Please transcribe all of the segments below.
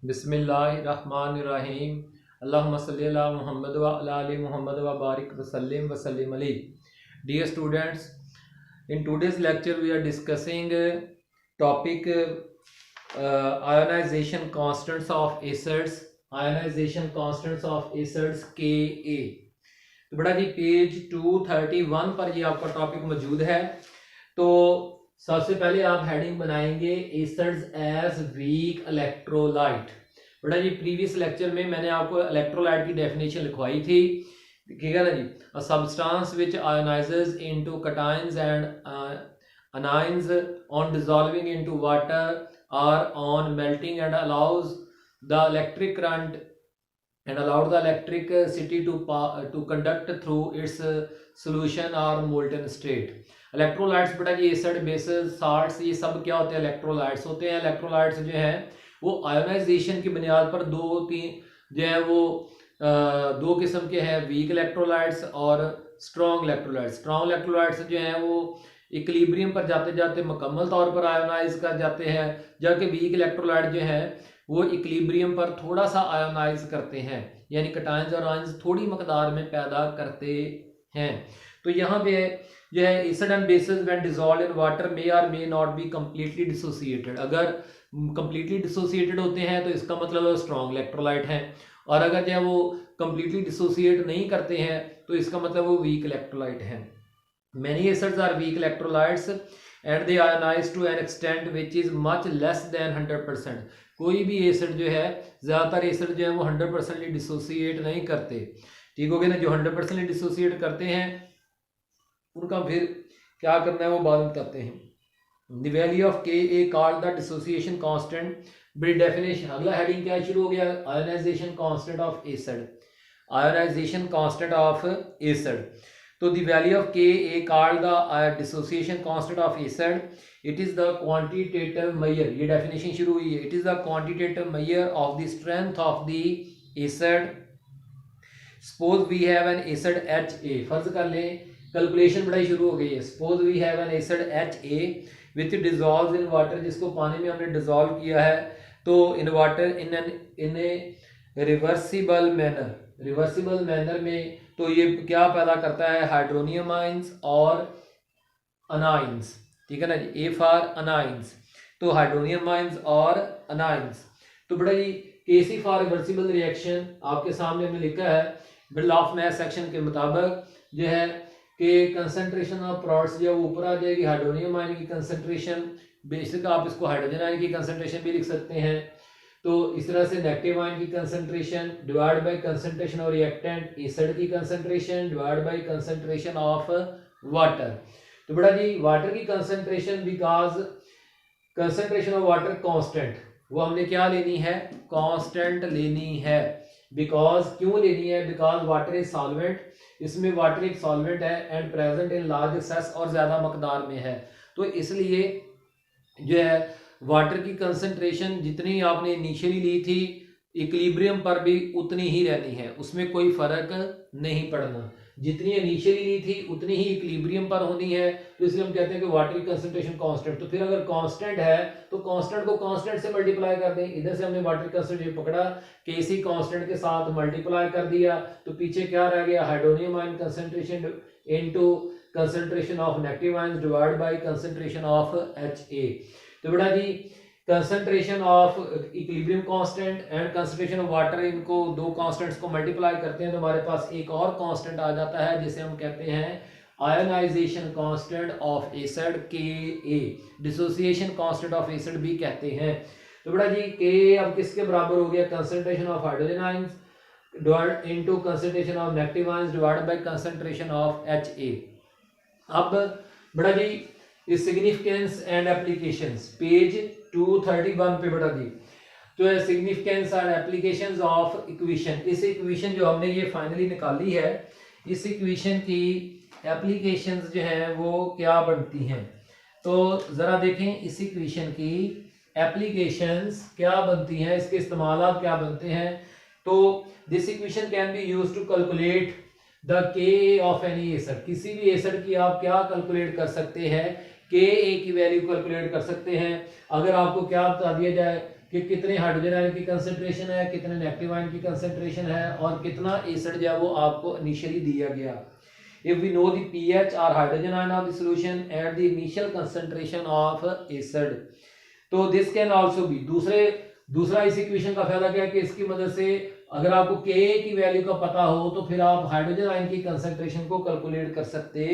बिस्मिल्लाहिर्रहमानिर्रहीम। अल्लाहुम्मा सल्ली अला मुहम्मद व अला आलि मुहम्मद व बारिक वसल्लिम अलैहि। Dear students, in today's lecture we are discussing topic ionization constants of acids, ionization constants of acids Ka। तो बड़ा जी पेज 231 पर ये आपका टॉपिक मौजूद है। तो सबसे पहले आप हेडिंग बनाएंगे एसिड्स एज वीक इलेक्ट्रोलाइट। बेटा जी प्रीवियस लेक्चर में मैंने आपको इलेक्ट्रोलाइट की डेफिनेशन लिखवाई थी, ठीक है ना जी। A substance which ionises into cations and anions on dissolving into water or on melting and allows the electric current and allowed the electricity to conduct through its solution or molten state। Electrolytes बेटा जी acid basis salts ये सब क्या होते हैं? Electrolytes होते हैं। Electrolytes जो हैं वो आयोनाइजेशन की बुनियाद पर दो तीन जो है वो दो किस्म के हैं, वीक इलेक्ट्रोलाइट्स और स्ट्रॉन्ग इलेक्ट्रोलाइट्स। स्ट्रॉन्ग इलेक्ट्रोलाइट्स जो हैं वो इक्विलिब्रियम पर जाते जाते मुकम्मल तौर पर आयोनाइज कर जाते हैं, जबकि वीक इलेक्ट्रोलाइट जो है वो इक्विलिब्रियम पर थोड़ा सा आयोनाइज करते हैं, यानी कैटायंस और आयंस थोड़ी मकदार में पैदा करते हैं। तो यहाँ पे जो है acid and basis when dissolved in water may और may not be completely dissociated. अगर कंप्लीटली डिसोसिएटेड होते हैं तो इसका मतलब वो स्ट्रॉन्ग इलेक्ट्रोलाइट हैं, और अगर जो है वो कंप्लीटली डिसोसिएट नहीं करते हैं तो इसका मतलब वो वीक इलेक्ट्रोलाइट हैं। Many acids are weak electrolytes and they ionize to an extent which is much less than 100%। कोई भी एसिड जो है, ज़्यादातर एसिड जो है वो 100% डिसोसिएट नहीं करते, ठीक हो गया ना। जो 100% डिसोसिएट करते हैं उनका फिर क्या करना है वो बाद में करते हैं। The value of K a called the dissociation constant. बड़ी डेफिनेशन, अगला हेडिंग क्या शुरू हो गया? Ionization constant of acid. Ionization constant of acid. तो the value of Ka called the dissociation constant of acid, it is the quantitative measure। ये definition शुरू हुई है। It is the quantitative measure of the strength of the acid। Suppose we have an acid Ha। फर्ज कर लें, calculation बड़ा शुरू हो गई है। Suppose we have an acid Ha which dissolves in water, जिसको पानी में हमने डिजोल्व किया है। तो in water in a reversible manner में तो ये क्या पैदा करता है? हाइड्रोनियम आइंस और अनाइंस, ठीक है ना जी। ए फॉर अनाइंस, तो हाइड्रोनियम आइंस और अनाइंस। तो बेटा जी केसी फॉर रिवर्सिबल रिएक्शन आपके सामने हमने लिखा है बिल ऑफ मैथ सेक्शन के मुताबिक जो है कि कंसंट्रेशन ऑफ प्रोडक्ट्स जो ऊपर आ जाएगी। हाइड्रोनियम आयन की कंसंट्रेशन, बेसिक आप इसको हाइड्रोजन आयन की कंसंट्रेशन भी लिख सकते हैं। तो इस तरह से नेगेटिव आयन की concentration divide by concentration of reactant acid की concentration divide by concentration of water. तो बेटा जी वाटर की concentration, because concentration of water constant, वो हमने क्या लेनी है? कांस्टेंट लेनी है। बिकॉज क्यों लेनी है? बिकॉज वाटर इज सॉल्वेंट, इसमें वाटर एक सॉल्वेंट है and present in large access, और ज्यादा मकदार में है। तो इसलिए जो है वाटर की कंसंट्रेशन जितनी आपने इनिशियली ली थी इक्विलिब्रियम पर भी उतनी ही रहनी है, उसमें कोई फर्क नहीं पड़ना। जितनी इनिशियली ली थी उतनी ही इक्विलिब्रियम पर होनी है। तो इसलिए हम कहते हैं कि वाटर की कंसंट्रेशन कांस्टेंट। तो फिर अगर कांस्टेंट है तो कांस्टेंट को कांस्टेंट से मल्टीप्लाई कर दें। इधर से हमने वाटर कंसंट्रेशन पकड़ा, केसी कांस्टेंट के साथ मल्टीप्लाई कर दिया, तो पीछे क्या रह गया? Hydronium ion concentration into concentration of negative ions divide by concentration of Ha। तो बेटा जी concentration of equilibrium constant and concentration of water, इनको दो कांस्टेंट्स को मल्टीप्लाई करते हैं तो हमारे पास एक और कांस्टेंट आ जाता है जिसे हम कहते हैं ionization constant of acid Ka। Dissociation constant of acid भी कहते हैं। तो बेटा जी Ka अब किसके बराबर हो गया? Concentration of hydrogen ions divide into concentration of negative ions divided by concentration of Ha। अब बेटा जी इस सिग्निफिकेंस एंड एप्लीकेशंस पेज 231 पे बेटा जी तो है significance and applications of equation. इस इक्वेशन जो हमने ये फाइनली निकाली है, इस इक्वेशन की एप्लीकेशंस जो हैं वो क्या बनती हैं? तो जरा देखें इस इक्वेशन की एप्लीकेशंस क्या बनती हैं, इसके इस्तेमाल क्या बनते हैं। तो this equation can be used to calculate the Ka of any acid. किसी भी एसिड की आप क्या कैलकुलेट कर सकते हैं? Ka की वैल्यू कैलकुलेट कर सकते हैं। अगर आपको क्या बता दिया जाए कि कितने हाइड्रोजन आयन की कंसंट्रेशन है, कितने नेगेटिव आयन की कंसंट्रेशन है और कितना एसिड जो है वो आपको इनिशियली दिया गया। If we know the pH or hydrogen ion of the solution at the initial concentration of acid, तो this can also be दूसरा इस इक्वेशन का फायदा क्या है कि इसकी मदद से अगर आपको Ka की वैल्यू का पता हो तो फिर आप हाइड्रोजन आयन की कंसंट्रेशन को कैलकुलेट कर सकते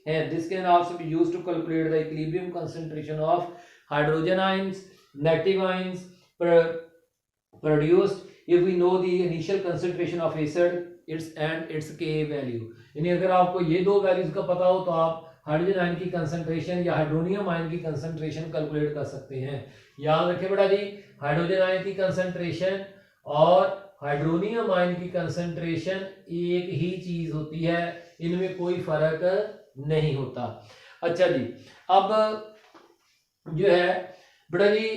हैं। This can also be used to calculate the equilibrium concentration of hydrogen ions, negative ions produced if we know the initial concentration of acid its Ka value। यानी अगर आपको ये दो वैल्यूज का पता हो तो आप हाइड्रोजन आयन की कंसंट्रेशन या हाइड्रोनियम आयन की कंसंट्रेशन कैलकुलेट कर सकते हैं। याद रखें बेटा जी, हाइड्रोजन आयन की कंसंट्रेशन और हाइड्रोनियम आयन की कंसंट्रेशन एक ही चीज होती है, इनमें कोई फर्क नहीं होता। अच्छा जी, अब जो है बेटा जी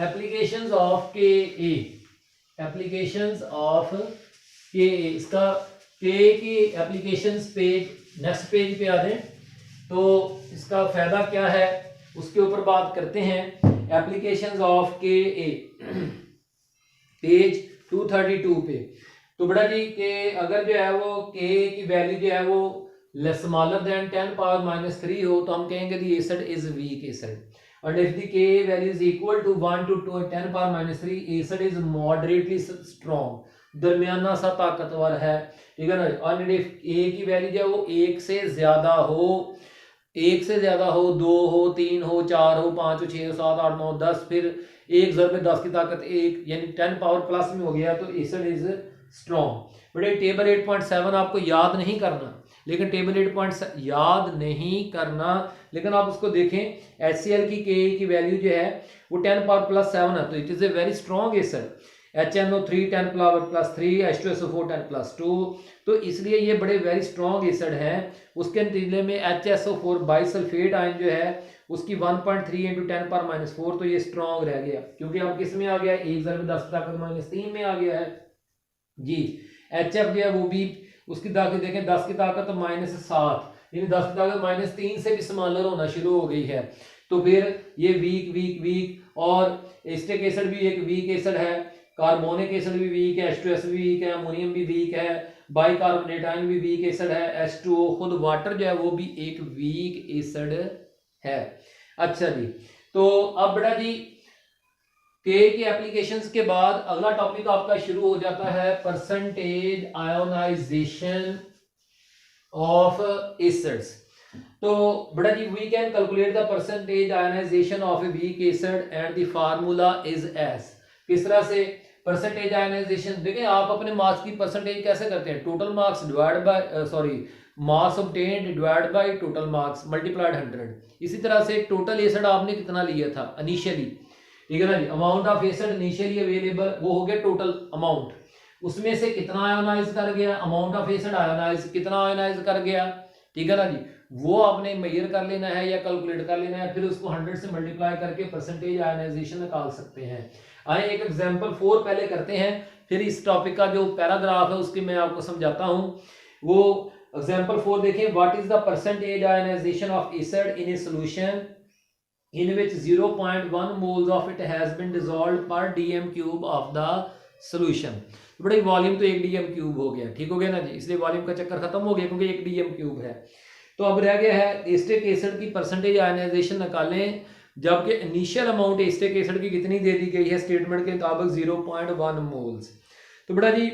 एप्लीकेशंस ऑफ के एप्लीकेशंस ऑफ के, इसका के की एप्लीकेशंस पेज नेक्स्ट पेज पे आ जाए तो इसका फायदा क्या है उसके ऊपर बात करते हैं। एप्लीकेशंस ऑफ के पेज 232 पे। तो बेटा जी के अगर जो है वो के की वैल्यू जो है वो स्मॉलर देन 10⁻³ हो तो हम कहेंगे the acid is weak acid, and if the Ka value is equal to 1 to 10⁻³ acid is moderately strong, दरमियाना सा ताकतवर है, ठीक है ना। और if A की वैल्यू जो है वो 1 से ज्यादा हो, 2 हो, 3 हो, 4 हो, 5 हो, 6 हो, 7, 8, 9, 10, फिर 1 ज़रब 10 की ताकत 1 यानी 10 पावर प्लस में हो गया तो एसिड इज स्ट्रॉन्ग। बेटे टेबल 8.7 आपको याद नहीं करना, लेकिन टेबल 8 याद नहीं करना, लेकिन आप उसको देखें HCl की Ka की वैल्यू जो है वो 10 पावर प्लस 7 है, तो it is a very strong acid. HNO3 10 power plus 3, H2SO4 10 plus 2, तो इसलिए ये बड़े वेरी स्ट्रॉन्ग एसिड हैं। उसके नतीजे में HSO4 बाइसल्फेट आयन जो है उसकी 1.3 × 10⁻⁴, तो ये स्ट्रॉन्ग रह गया क्योंकि अब किस में आ गया, 1 ज़रब 10 की ताकत -3 में आ गया है जी। HF जो है वो भी उसकी ताकत देखें 10 की ताकत -7, यानी 10 की ताकत -3 से भी स्मॉलर होना शुरू हो गई है। तो फिर ये वीक और एसिटिक एसिड भी एक वीक एसिड है, कार्बोनिक एसिड भी वीक है, H2S भी वीक है, अमोनियम भी वीक है, बाइकार्बोनेट आयन भी वीक एसिड है, H2O खुद वाटर जो है वो भी एक वीक एसिड है। अच्छा जी, तो अब बेटा जी के की एप्लीकेशंस के बाद अगला टॉपिक आपका शुरू हो जाता है परसेंटेज आयोनाइजेशन ऑफ एसिड्स। तो बेटा जी we can calculate the percentage ionisation of a weak acid and the formula is as. किस तरह से परसेंटेज आयोनाइजेशन, देखिए आप अपने मार्क्स की परसेंटेज कैसे करते हैं, total marks divide by mass obtained divide by total marks multiplied 100। इसी तरह से टोटल एसिड आपने कितना लिया था इनिशियली, ठीक है ना जी, amount of acid initially available वो हो गया टोटल अमाउंट, उसमें से कितना आयोनाइज कर गया, अमाउंट ऑफ एसिड आयोनाइज कितना आयोनाइज कर गया, ठीक है ना जी, वो आपने मेजर कर लेना है या कैलकुलेट कर लेना है, फिर उसको 100 से मल्टीप्लाई करके परसेंटेज आयोनाइजेशन निकाल सकते हैं। आइए एक एग्जांपल 4 पहले करते हैं, फिर इस टॉपिक का जो पैराग्राफ है उसकी मैं आपको समझाता हूं। वो एग्जांपल 4 देखें, what is the percentage ionisation of acid in a solution in which 0.1 moles of it has been dissolved per dm cube of the solution। तो बड़ा वॉल्यूम तो 1 dm क्यूब हो गया, ठीक हो गया ना जी, इसलिए वॉल्यूम का चक्कर खत्म हो गया क्योंकि 1 dm क्यूब है। तो अब रह गया है एसिटिक एसिड की परसेंटेज आयोनाइजेशन निकालें, जबकि इनिशियल अमाउंट एसिटिक एसिड की कितनी दे दी गई है स्टेटमेंट के मुताबिक 0.1 मोल्स। तो बेटा जी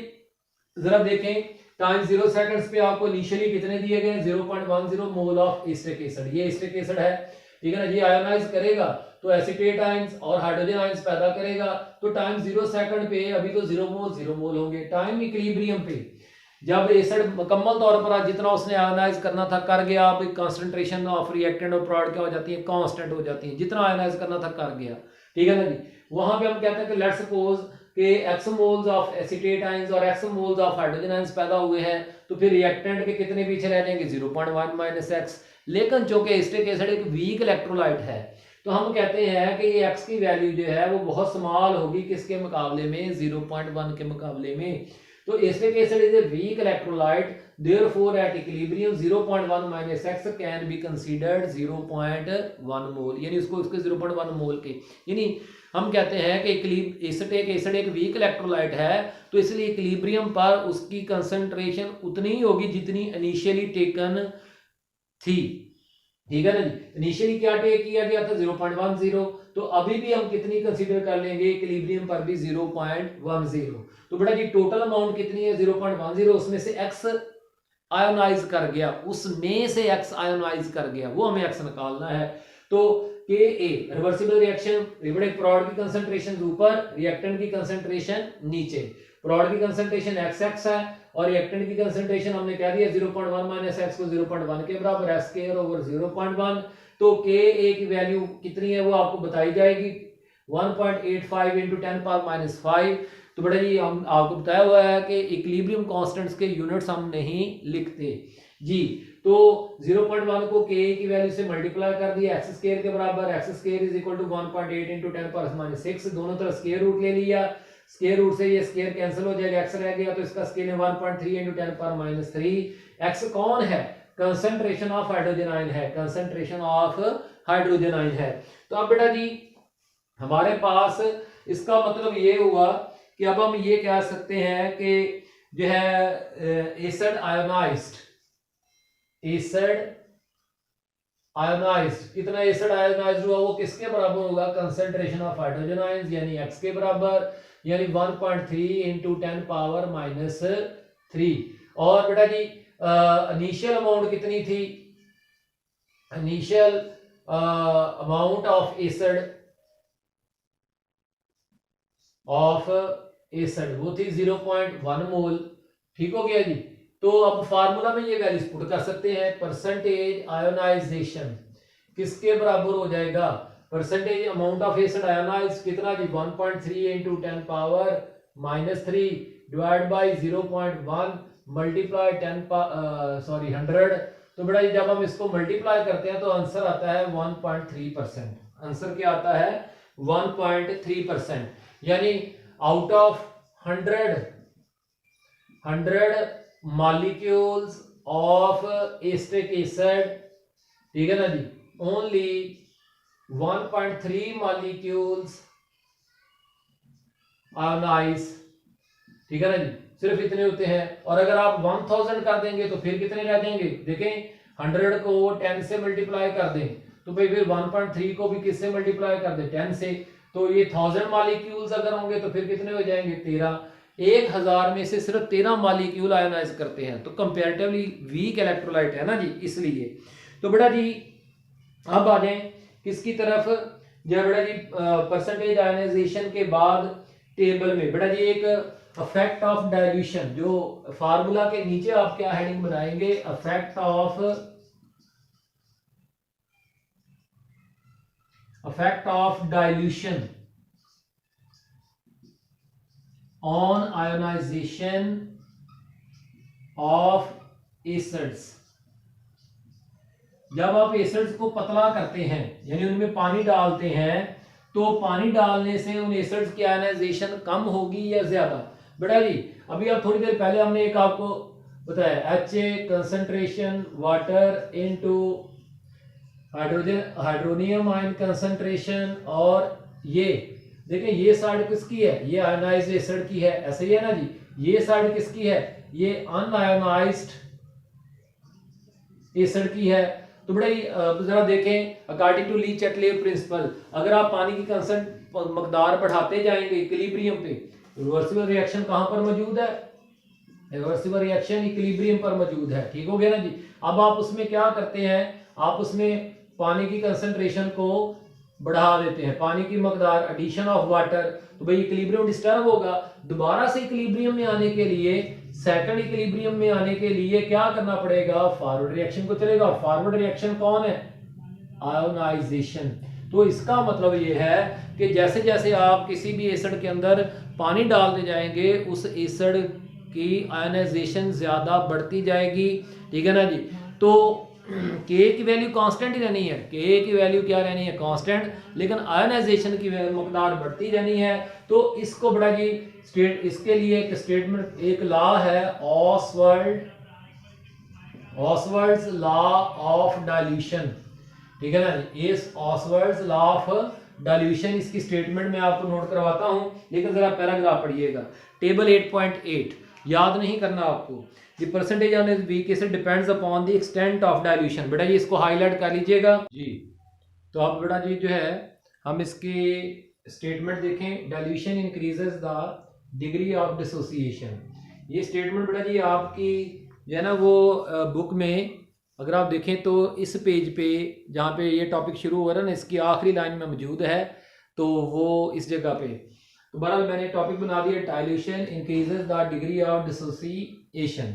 जरा देखें, टाइम 0 सेकंड्स पे आपको इनिशियली कितने दिए गए, 0.10 मोल ऑफ एसिटिक एसिड, ये एसिटिक एसिड है, ठीक है ना, ये आयोनाइज करेगा तो एसीटेट आयंस और हाइड्रोजन आयंस पैदा करेगा। तो टाइम 0 सेकंड पे अभी तो 0 मोल होंगे। टाइम इक्विलिब्रियम पे जब एसिड मुकम्मल तौर पर जितना उसने आयोनाइज करना था कर गया, अब कंसंट्रेशन ऑफ रिएक्टेंट और प्रोडक्ट क्या हो जाती है, कांस्टेंट हो जाती है, जितना आयोनाइज करना था कर गया, ठीक है ना जी। वहां पे हम कहते हैं कि लेट्स सपोज कि x moles of acetate ions और x moles of hydrogen ions पैदा हुए हैं, तो फिर रिएक्टेंट के कितने पीछे रह जाएंगे, 0.1 - x। लेकिन चूंकि एसिटिक एसिड एक वीक इलेक्ट्रोलाइट है तो हम कहते हैं कि ये x की वैल्यू जो है वो बहुत स्मॉल होगी, किसके मुकाबले में, 0.1 के मुकाबले में। तो acetic acid is a weak electrolyte, therefore at equilibrium 0.1 - x can be considered 0.1 मोल, यानी उसको 0.1 मोल के, यानी हम कहते हैं कि एसिड एक वीक इलेक्ट्रोलाइट है, तो इसलिए इक्विलिब्रियम पर उसकी कंसंट्रेशन उतनी ही होगी जितनी इनिशियली टेकन थी। ठीक है ना जी, इनिशियली क्या टेक किया गया था 0.10, तो अभी भी हम कितनी कंसीडर कर लेंगे, इक्विलिब्रियम पर भी 0.10। तो बेटा जी टोटल अमाउंट कितनी है 0.10, उसमें से x आयोनाइज कर गया, उसमें से x आयोनाइज कर गया, वो हमें x निकालना है। तो के ए रिवर्सिबल रिएक्शन, प्रोडक्ट की कंसंट्रेशन ऊपर, रिएक्टेंट की कंसंट्रेशन नीचे। प्रोडक्ट की कंसंट्रेशन XX है और रिएक्टेंट की कंसंट्रेशन हमने कह दिया 0.1 माइनस x को 0.1 के बराबर, s स्क्वायर ओवर 0.1। तो के ए की वैल्यू कितनी है वो आपको बताई जाएगी 1.85 इंटू 10 पावर माइनस 5। तो बेटा जी हम आपको बताया हुआ है कि इक्विलिब्रियम कांस्टेंट्स के यूनिट्स हम नहीं लिखते जी। तो 0.1 को के की वैल्यू से मल्टीप्लाई कर दिया एक्स स्क्वायर के बराबर, x square is equal to 1.8 into 10 power minus 6, दोनों तरफ स्क्वायर रूट ले लिया, स्क्वायर रूट से ये स्क्वायर कैंसिल हो जाएगा, एक्स रह गया, तो इसका स्क्वायर है 1.3 इंटू 10 पावर माइनस 3। एक्स कौन है, कंसंट्रेशन ऑफ हाइड्रोजन आयन है, कंसंट्रेशन ऑफ हाइड्रोजन आयन है। तो अब बेटा जी हमारे पास इसका मतलब ये हुआ कि अब हम ये कह सकते हैं कि जो है एसिड आयोनाइज्ड, कितना एसिड आयोनाइज्ड हुआ, वो किसके बराबर होगा, कंसंट्रेशन ऑफ हाइड्रोजन आयंस यानी x के बराबर, यानी 1.3 इंटू 10 पावर माइनस 3। और बेटा जी इनिशियल अमाउंट कितनी थी, इनिशियल अमाउंट ऑफ एसिड वो थी 0.1 मोल। ठीक हो गया जी। तो अब फार्मूला में ये वैल्यूज पुट कर सकते हैं, परसेंटेज आयोनाइजेशन किसके बराबर हो जाएगा, percentage amount of acid ionize कितना जी 1.3 into 10 power minus 3 divide by 0.1 multiply 100। तो बेटा जी जब हम इसको मल्टीप्लाई करते हैं तो आंसर आता है 1.3%। आंसर क्या आता है 1.3%, यानी out of 100 molecules of acetic acid, ठीक है ना जी, only 1.3 molecules ionize, ठीक है ना जी, सिर्फ इतने होते हैं। और अगर आप 1000 कर देंगे तो फिर कितने रह जाएंगे, देखें 100 को 10 से मल्टीप्लाई कर दें तो भाई फिर 1.3 को भी किससे मल्टीप्लाई कर दें 10 से, तो ये 1000 मॉलिक्यूल्स अगर होंगे तो फिर कितने हो जाएंगे 13। 1000 में से सिर्फ 13 मॉलिक्यूल आयोनाइज करते हैं, तो कंपैरेटिवली वीक इलेक्ट्रोलाइट है ना जी, इसलिए। तो बेटा जी अब आ जाएं किसकी तरफ, जब बेटा जी परसेंटेज आयोनाइजेशन के बाद टेबल में बेटा जी एक इफेक्ट ऑफ डाइल्यूशन, जो फार्मूला के नीचे आप क्या हेडिंग बनाएंगे, effect of dilution on ionization of acids. जब आप एसिड्स को पतला करते हैं यानी उनमें पानी डालते हैं, तो पानी डालने से उन एसिड्स की आयोनाइजेशन कम होगी या ज्यादा। बेटा जी अभी आप थोड़ी देर पहले हमने एक आपको बताया HA concentration water into hydronium ion concentration, और ये देखें ये साइड किसकी है, ये आयोनाइज्ड एसिड की है, ऐसे ही है ना जी। ये साइड किसकी है, ये अनआयोनाइज्ड एसिड की है। तो बेटा जरा देखें अकॉर्डिंग टू ली चैटलेव प्रिंसिपल, अगर आप पानी की कंसेंट मकदार बढ़ाते जाएंगे इक्विलिब्रियम पे, रिवर्सिबल रिएक्शन कहां पर मौजूद है, रिवर्सिबल रिएक्शन इक्विलिब्रियम पर मौजूद है। ठीक हो गया ना जी। अब आप उसमें क्या करते हैं, आप उसमें पानी की कंसंट्रेशन को बढ़ा देते हैं, पानी की मकदार, एडिशन ऑफ वाटर, तो भाई इक्विलिब्रियम डिस्टर्ब होगा। दोबारा से इक्विलिब्रियम में आने के लिए, सेकंड इक्विलिब्रियम में आने के लिए क्या करना पड़ेगा, फॉरवर्ड रिएक्शन को चलेगा। फॉरवर्ड रिएक्शन कौन है, आयोनाइजेशन। तो इसका मतलब ये है कि जैसे जैसे आप किसी भी एसिड के अंदर पानी डालते जाएंगे उस एसिड की आयोनाइजेशन ज्यादा बढ़ती जाएगी। ठीक है ना जी। तो के की वैल्यू कांस्टेंट ही रहनी है, के की वैल्यू क्या रहनी है, कांस्टेंट, लेकिन आयोनाइजेशन की मकदार बढ़ती जानी है। तो इसको बड़ा जी स्टेट, इसके लिए एक स्टेटमेंट, एक लॉ है ऑसवर्ड्स लॉ ऑफ डाइल्यूशन। ठीक है ना, इस ऑसवर्ड्स लॉ ऑफ डाइल्यूशन इसकी स्टेटमेंट में आपको नोट करवाता हूं, लेकिन जरा पैराग्राफ पढ़िएगा। टेबल 8.8 याद नहीं करना आपको। The percentage on week acid depends upon the extent of dilution. बेटा जी इसको हाईलाइट कर लीजिएगा जी। तो आप बेटा जी जो है हम इसकी स्टेटमेंट देखें, dilution increases the degree of dissociation. ये स्टेटमेंट बेटा जी आपकी जो है ना वो बुक में अगर आप देखें तो इस पेज पे जहाँ पे ये टॉपिक शुरू हो रहा है ना, इसकी आखिरी लाइन में मौजूद है, तो वो इस जगह पे। तो बहरहाल मैंने टॉपिक बना दिया, dilution increases the degree of dissociation.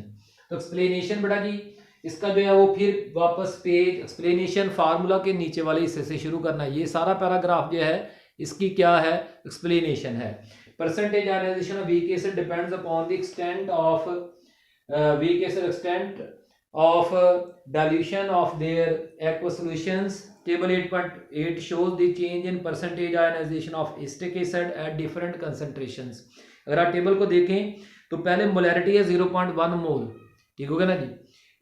तो एक्सप्लेनेशन बेटा जी इसका जो है वो फिर वापस पेज एक्सप्लेनेशन फार्मूला के नीचे वाले हिस्से से शुरू करना है। ये सारा पैराग्राफ जो है इसकी क्या है, एक्सप्लेनेशन है। Percentage ionization of weak acid depends upon the extent of weak acid extent of dilution of their aqueous solutions. Table 8.8 shows the change in percentage ionization of acetic acid at different concentrations. अगर आप table को देखें तो पहले molarity है 0.1 मोल, ठीक होगा ना जी,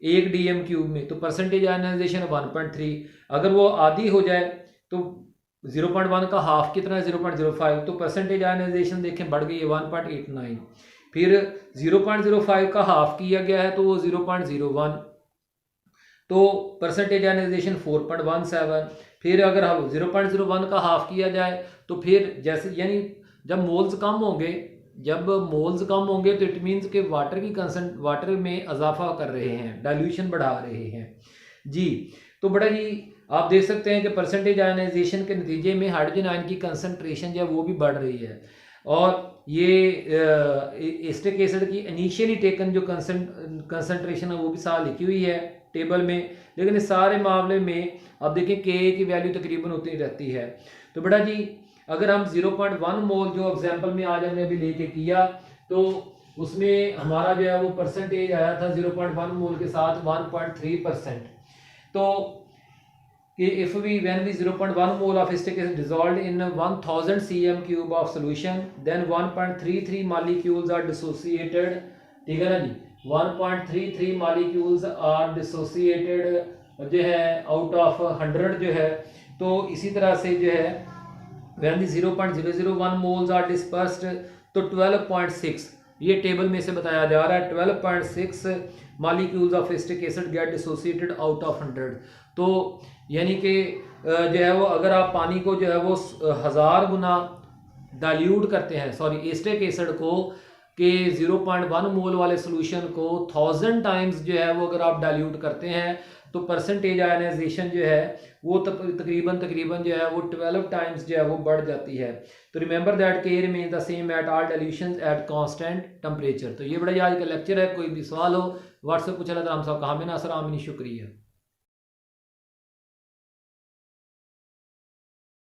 1 DM क्यूब में, तो परसेंटेज आयनाइजेशन 1.3। अगर वो आधी हो जाए तो 0.1 का हाफ कितना है 0.05, तो परसेंटेज आयनाइजेशन देखें बढ़ गई है 1.89। फिर 0.05 का हाफ किया गया है तो वो 0.01, तो परसेंटेज आयनाइजेशन 4.17। फिर अगर हम 0.01 का हाफ किया जाए तो फिर जैसे यानी जब मोल्स कम होंगे तो इट मीन्स के वाटर में इजाफा कर रहे हैं, डाइल्यूशन बढ़ा रहे हैं जी। तो बड़ा जी आप देख सकते हैं कि परसेंटेज आयनाइजेशन के नतीजे में हाइड्रोजन आयन की कंसंट्रेशन जो है वो भी बढ़ रही है। और ये एसिटिक एसिड की इनिशियली टेकन जो कंसंट्रेशन है वो भी साथ लिखी हुई है टेबल में, लेकिन इस सारे मामले में आप देखें के की वैल्यू तकरीबन उतनी रहती है। तो बेटा जी अगर हम 0.1 मोल जो एग्जांपल में आज हमने अभी लेके किया तो उसमें हमारा जो है वो परसेंटेज आया था 0.1 मोल के साथ 1.3%। तो if when we 0.1 mole of acetic acid dissolved in 1000 cm cube of solution, then 1.33 molecules are dissociated, ठीक है ना जी, 1.33 molecules are dissociated जो है out of 100 जो है। तो इसी तरह से जो है when the 0.001 moles are dispersed तो 12.6 ये टेबल में से बताया जा रहा है 12.6 molecules of acetic acid get dissociated out of 100। तो यानी कि जो है वो अगर आप पानी को जो है वो 1000 गुना डाइल्यूट करते हैं, सॉरी एसिटिक एसिड को कि 0.1 मोल वाले सोल्यूशन को 1000 टाइम्स जो है वो अगर आप डाइल्यूट करते हैं तो परसेंटेज आयनाइजेशन जो है वो तकरीबन जो है वो 12 टाइम्स जो है वो बढ़ जाती है। तो रिमेंबर दैट के remain the same at all dilutions at constant temperature. तो ये बड़ा आज का लेक्चर है। कोई भी सवाल हो व्हाट्सएप पूछा था हम सब कहा में ना सर आमिनी, शुक्रिया।